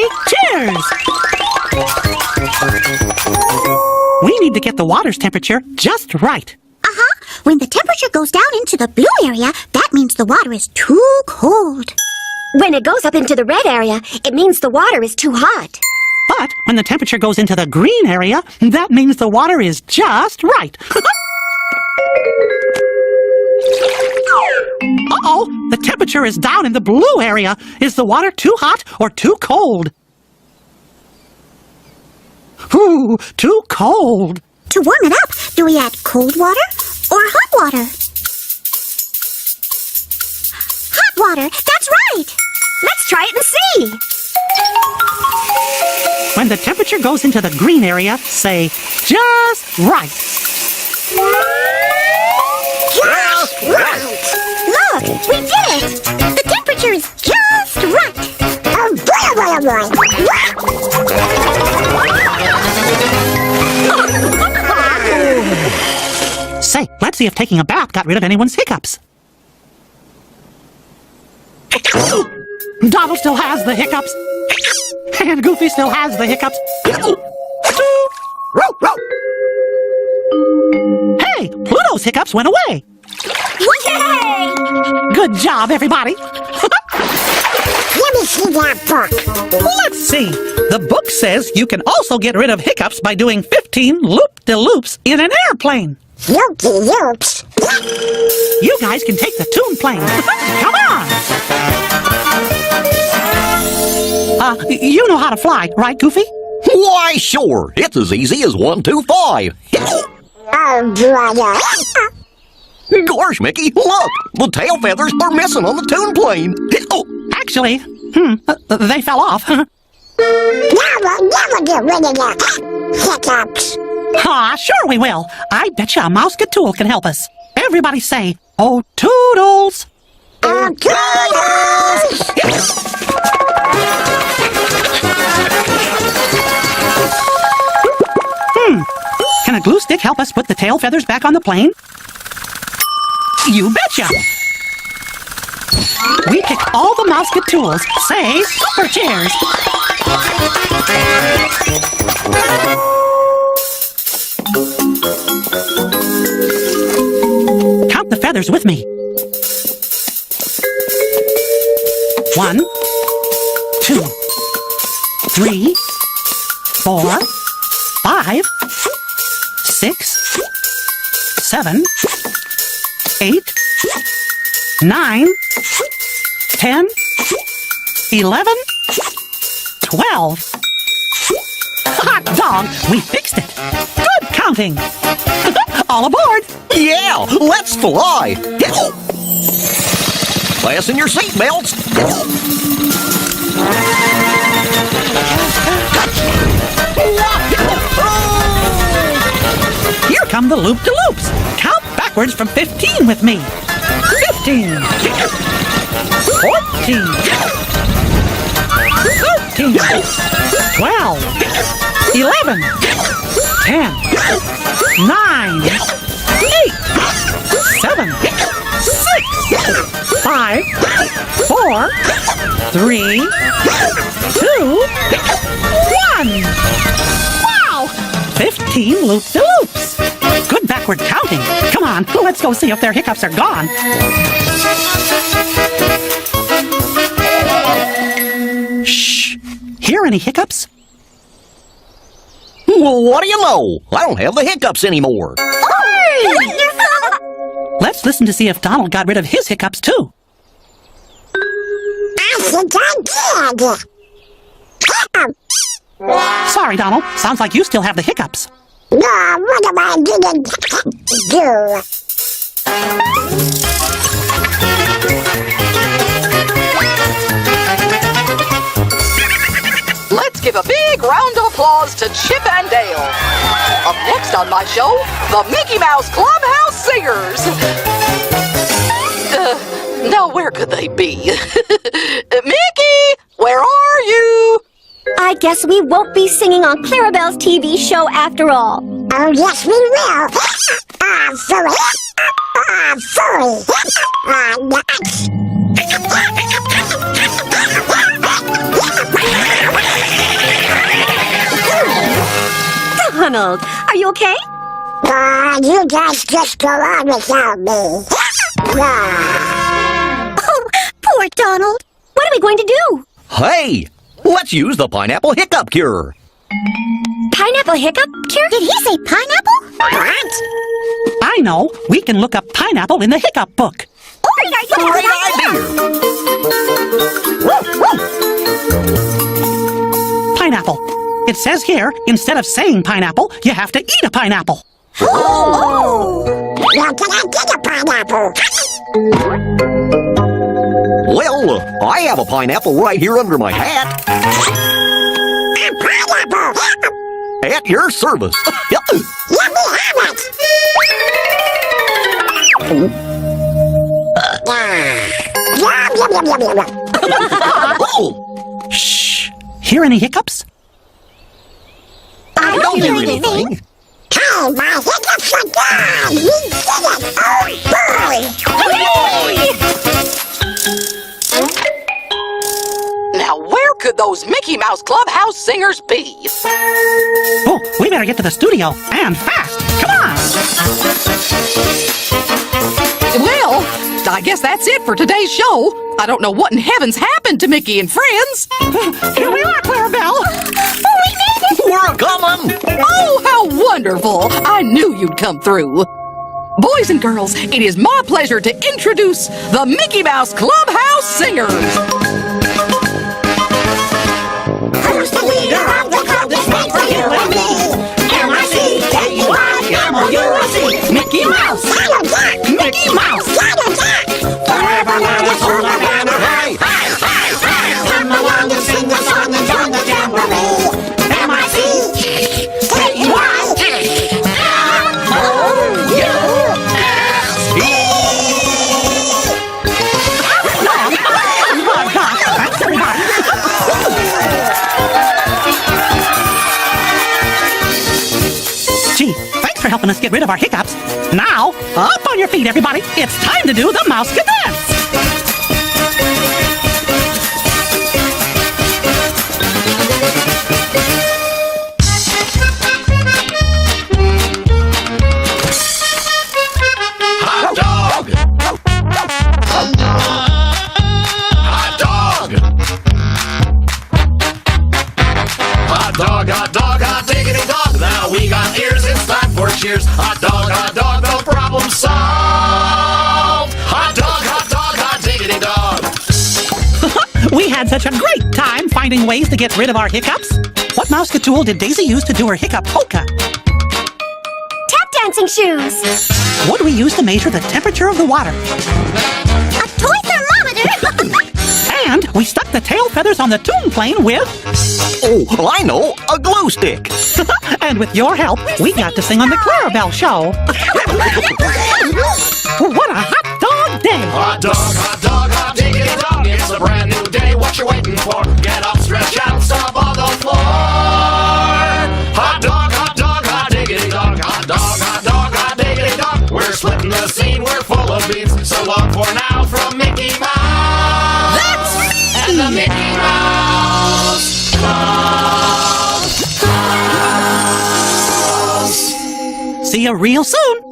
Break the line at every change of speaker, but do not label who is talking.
Say cheers! We need to get the water's temperature just right.
When the temperature goes down into the blue area, that means the water is too cold.
When it goes up into the red area, it means the water is too hot.
But when the temperature goes into the green area, that means the water is just right. Uh-oh, the temperature is down in the blue area. Is the water too hot or too cold? Ooh, too cold.
To warm it up, do we add cold water or hot water? Hot water, that's right!
Let's try it and see.
When the temperature goes into the green area, say, just right.
Just right! Look, we did it! The temperature is just right! Oh, boy.
Say, let's see if taking a bath got rid of anyone's hiccups. Donald still has the hiccups. And Goofy still has the hiccups. Hey, Pluto's hiccups went away.
Yay!
Good job, everybody.
Let me see that book.
Let's see. The book says you can also get rid of hiccups by doing 15 loop-de-loops in an airplane.
Loop-de-loops.
You guys can take the Toon Plane. Come on! You know how to fly, right, Goofy?
Why, sure. It's as easy as 1, 2, 5.
Oh, brother.
Gosh, Mickey, look! The tail feathers are missing on the Toon Plane.
Actually, they fell off.
Now we'll never get rid of the hiccups.
Sure we will. I betcha a Mouse-Gatool can help us. Everybody say, oh, toodles!
Oh, toodles!
Can a glue stick help us put the tail feathers back on the plane? You betcha! We picked all the Mouse-Gatools. Say, super cheers! Count the feathers with me. 1, 2, 3, 4, 5, 6, 7, 8, 9, 10, 11, 12. Hot dog! We fixed it! Good counting! All aboard!
Yeah, let's fly! Fasten your seatbelts!
Here come the loop-de-loops! Count backwards from 15 with me! 15! 14! 13! 12! 11! 10! 9! 8! 7! 6! 5! 4! 3! 2! 1! Wow! 15 loop-de-loops! Good backward counting! Come on, let's go see if their hiccups are gone! Shh! Hear any hiccups?
Well, what do you know? I don't have the hiccups anymore.
Let's listen to see if Donald got rid of his hiccups, too.
I think I did.
Sorry, Donald. Sounds like you still have the hiccups.
No, what am I gonna do?
Let's give a big round of applause to Chip and Dale. Up next on my show, the Mickey Mouse Clubhouse Singers. Now where could they be? Mickey, where are you?
I guess we won't be singing on Clarabelle's TV show after all.
Oh, yes, we will. Furry. Furry. Nuts.
Donald, are you okay?
You guys just go on without me.
Oh, poor Donald. What are we going to do?
Hey, let's use the pineapple hiccup cure.
Pineapple hiccup cure?
Did he say pineapple? What?
I know. We can look up pineapple in the hiccup book.
Great idea!
Pineapple. It says here, instead of saying pineapple, you have to eat a pineapple.
Oh! Well, can I get a pineapple?
Well, I have a pineapple right here under my hat.
A pineapple!
At your service. Yep.
Let me have it! Yum, yum, yum, yum, yum.
Oh,
Shh. Hear any hiccups?
I
don't hear anything.
Hey, my hiccups are gone! We did it! Oh, boy!
Now, where could those Mickey Mouse Clubhouse singers be?
Oh, we better get to the studio, and fast. Come on.
Well, I guess that's it for today's show. I don't know what in heavens happened to Mickey and friends.
Here we are, Clarabelle.
we're coming.
Oh, how wonderful! I knew you'd come through. Boys and girls, it is my pleasure to introduce the Mickey Mouse Clubhouse Singers.
Who's the leader of the club that's made for you and me? M-I-C-K-E-Y-M-O-U-S-E.
Mickey Mouse.
Shadow Jack!
Mickey Mouse.
Shadow Jack! Forever now let's hold our banner high! Come along and sing the song and join the jamboree!
Gee, thanks for helping us get rid of our hiccups. Now, up on your feet, everybody. It's time to do the Mouse Cadence.
Hot dog! Hot dog! Hot dog, hot dog, hot diggity dog. Now we got ears, it's time for cheers. Hot dog, no problem solved. Hot dog, hot diggity dog.
We had such a great time finding ways to get rid of our hiccups. What mouse tool did Daisy use to do her hiccup polka?
Tap dancing shoes.
What do we use to measure the temperature of the water?
A toy thermometer!
And we stuck the tail feathers on the tune plane with...
Oh, I know, a glue stick.
And with your help, we got to sing on the Clarabelle Show. What a hot dog day!
Hot dog, hot diggity dog. It's a brand new day, what you waiting for? Get up, stretch out, stop on the floor. Hot dog, hot diggity dog. Hot dog, hot diggity dog. We're splitting the scene, we're full of beans. So long for now from Mickey Mouse.
That's
And the Mickey Mouse Club.
See you real soon.